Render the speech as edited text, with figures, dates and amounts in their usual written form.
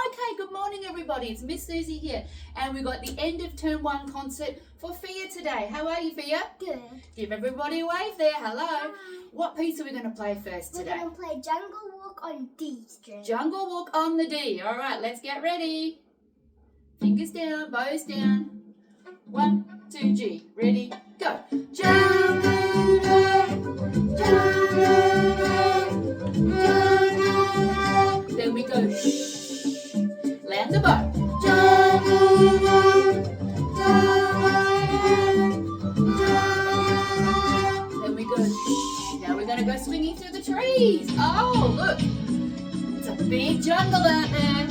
Okay, good morning everybody. It's Miss Suzie here, and we've got the end of term 1 concert for Fiadh today. How are you, Fiadh? Good. Give everybody a wave there. Hello. Hi. What piece are we going to play first today? We're going to play Jungle Walk on D string. Jungle Walk on the D. All right, let's get ready. Fingers down, bows down. 1, 2, G. Ready, go. Jungle Walk, Jungle Walk, Jungle Walk. Then we go shh. Land the bow. Jungle Walk, Jungle Walk. Then we go shh. Now we're going to go swinging through the trees. Oh, look. It's a big jungle out there.